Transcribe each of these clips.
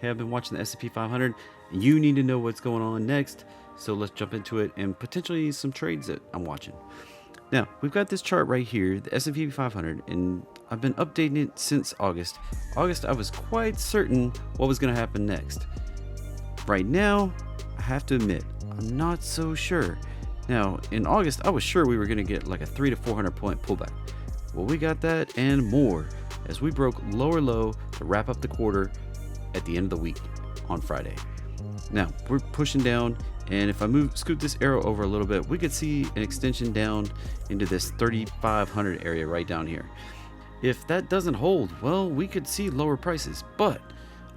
Hey, I've been watching the S&P 500, and you need to know what's going on next. So let's jump into it and potentially some trades that I'm watching. Now, we've got this chart right here, the S&P 500, and I've been updating it since August. August, I was quite certain what was going to happen next. Right now, I have to admit, I'm not so sure. Now, in August, I was sure we were going to get like a 300 to 400 point pullback. Well, we got that and more as we broke lower low to wrap up the quarter at the end of the week on Friday. Now, we're pushing down, and if I scoot this arrow over a little bit, we could see an extension down into this 3,500 area right down here. If that doesn't hold, well, we could see lower prices, but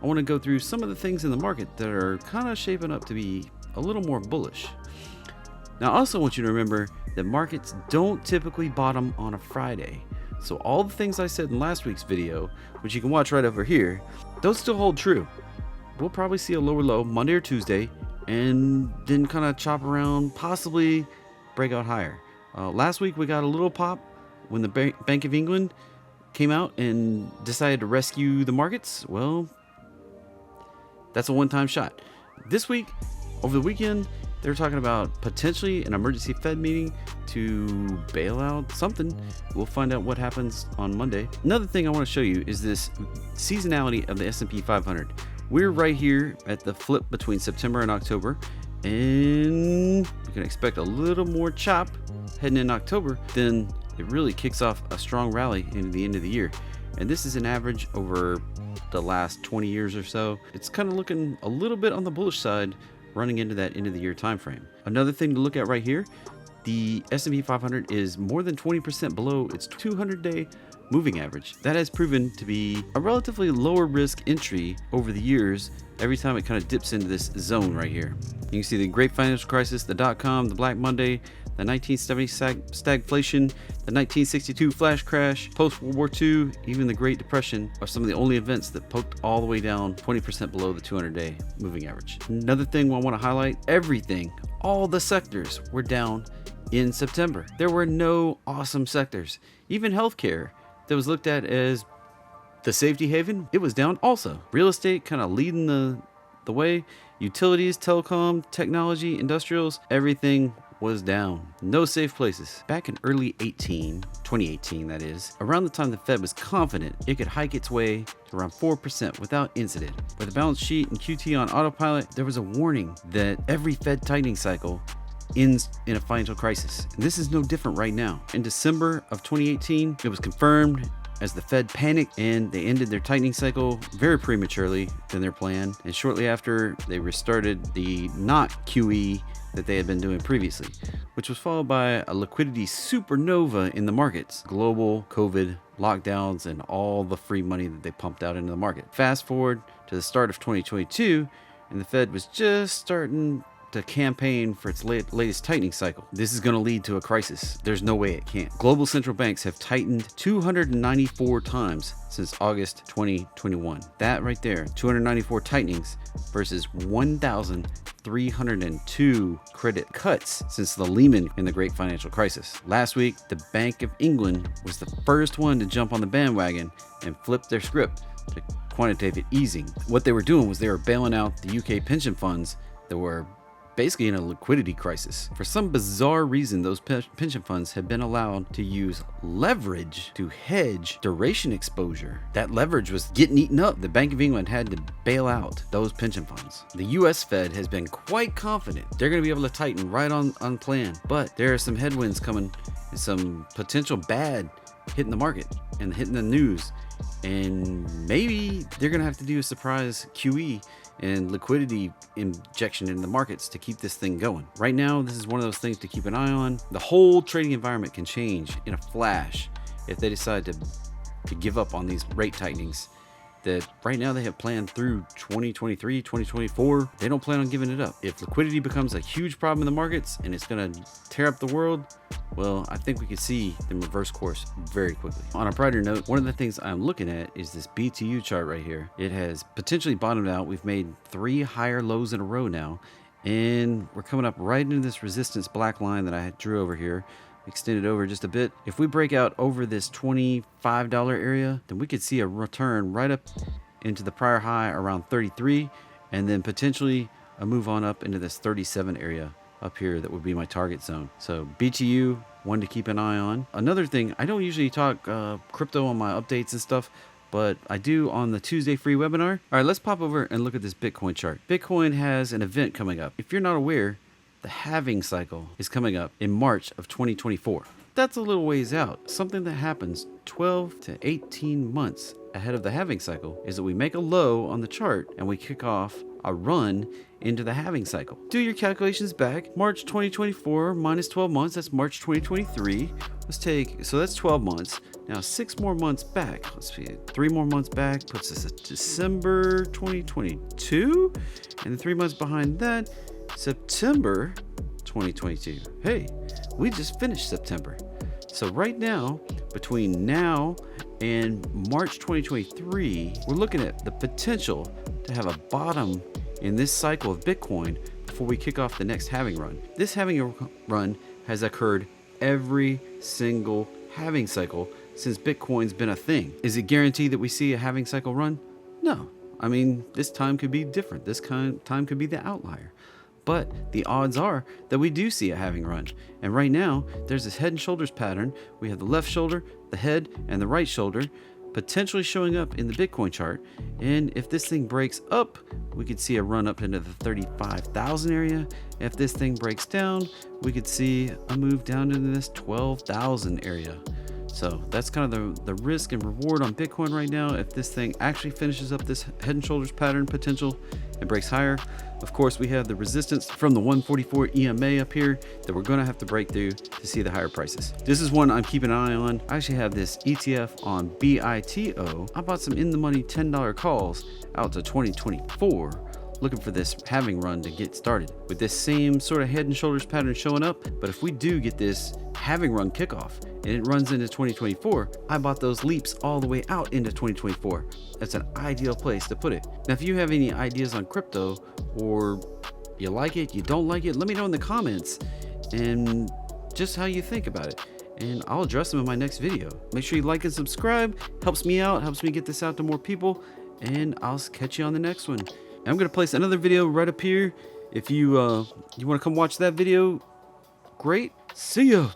I want to go through some of the things in the market that are kind of shaping up to be a little more bullish. Now, I also want you to remember that markets don't typically bottom on a Friday. So all the things I said in last week's video, which you can watch right over here, those still hold true. We'll probably see a lower low Monday or Tuesday and then kind of chop around, possibly break out higher. Last week we got a little pop when the Bank of England came out and decided to rescue the markets. Well, that's a one-time shot. This week, over the weekend, they're talking about potentially an emergency Fed meeting to bail out something. We'll find out what happens on Monday. Another thing I want to show you is this seasonality of the S&P 500. We're right here at the flip between September and October, and we can expect a little more chop heading in October. Then it really kicks off a strong rally into the end of the year. And this is an average over the last 20 years or so. It's kind of looking a little bit on the bullish side running into that end of the year time frame. Another thing to look at right here, the S&P 500 is more than 20% below its 200-day moving average. That has proven to be a relatively lower risk entry over the years every time it kind of dips into this zone right here. You can see the Great Financial Crisis, the dot-com, the Black Monday, the 1970 stagflation, the 1962 flash crash, post-World War II, even the Great Depression are some of the only events that poked all the way down 20% below the 200-day moving average. Another thing I want to highlight, everything, all the sectors were down in September. There were no awesome sectors. Even healthcare that was looked at as the safety haven, it was down also. Real estate kind of leading the way. Utilities, telecom, technology, industrials, everything was down. No safe places. Back in early 2018 that is, around the time the Fed was confident it could hike its way to around 4% without incident. With the balance sheet and QT on autopilot, there was a warning that every Fed tightening cycle ends in a financial crisis. And this is no different right now. In December of 2018, it was confirmed as the Fed panicked and they ended their tightening cycle very prematurely than their plan. And shortly after, they restarted the not QE that they had been doing previously, which was followed by a liquidity supernova in the markets, global COVID lockdowns and all the free money that they pumped out into the market. Fast forward to the start of 2022, and the Fed was just starting to campaign for its latest tightening cycle. This is going to lead to a crisis. There's no way it can't. Global central banks have tightened 294 times since August 2021. That right there, 294 tightenings versus 1,302 credit cuts since the Lehman and the Great Financial Crisis. Last week, the Bank of England was the first one to jump on the bandwagon and flip their script to quantitative easing. What they were doing was they were bailing out the UK pension funds that were basically in a liquidity crisis. For some bizarre reason, those pension funds have been allowed to use leverage to hedge duration exposure. That leverage was getting eaten up. The Bank of England had to bail out those pension funds. The US Fed has been quite confident they're going to be able to tighten right on plan, but there are some headwinds coming and some potential bad hitting the market and hitting the news, and maybe they're going to have to do a surprise QE and liquidity injection in the markets to keep this thing going. Right now, this is one of those things to keep an eye on. The whole trading environment can change in a flash if they decide to give up on these rate tightenings that right now they have planned through 2023, 2024. They don't plan on giving it up. If liquidity becomes a huge problem in the markets and it's going to tear up the world, well, I think we could see them reverse course very quickly. On a brighter note, one of the things I'm looking at is this BTU chart right here. It has potentially bottomed out. We've made 3 higher lows in a row now, and we're coming up right into this resistance black line that I drew over here. Extend it over just a bit. If we break out over this $25 area, then we could see a return right up into the prior high around 33, and then potentially a move on up into this 37 area up here. That would be my target zone. So BTU, one to keep an eye on. Another thing, I don't usually talk crypto on my updates and stuff, but I do on the Tuesday free webinar. All right, let's pop over and look at this Bitcoin chart. Bitcoin has an event coming up. If you're not aware, the halving cycle is coming up in March of 2024. That's a little ways out. Something that happens 12 to 18 months ahead of the halving cycle is that we make a low on the chart and we kick off a run into the halving cycle. Do your calculations back. March 2024 minus 12 months, that's March 2023. Let's take, so that's 12 months. Now 6 more months back, let's see, 3 more months back puts us at December 2022. And then 3 months behind that, September 2022. Hey, we just finished September. So right now, between now and March 2023, we're looking at the potential to have a bottom in this cycle of Bitcoin before we kick off the next halving run. This halving run has occurred every single halving cycle since Bitcoin's been a thing. Is it guaranteed that we see a halving cycle run? No. I mean, this time could be different. This time could be the outlier. But the odds are that we do see a halving run. And right now, there's this head and shoulders pattern. We have the left shoulder, the head, and the right shoulder potentially showing up in the Bitcoin chart. And if this thing breaks up, we could see a run up into the 35,000 area. If this thing breaks down, we could see a move down into this 12,000 area. So that's kind of the risk and reward on Bitcoin right now. If this thing actually finishes up this head and shoulders pattern potential and breaks higher, of course, we have the resistance from the 144 EMA up here that we're going to have to break through to see the higher prices. This is one I'm keeping an eye on. I actually have this ETF on BITO. I bought some in the money $10 calls out to 2024. Looking for this halving run to get started with this same sort of head and shoulders pattern showing up. But if we do get this halving run kickoff and it runs into 2024, I bought those leaps all the way out into 2024. That's an ideal place to put it. Now, if you have any ideas on crypto, or you like it, you don't like it, let me know in the comments and just how you think about it. And I'll address them in my next video. Make sure you like and subscribe. Helps me out, helps me get this out to more people. And I'll catch you on the next one. I'm going to place another video right up here. If you want to come watch that video, great. See ya.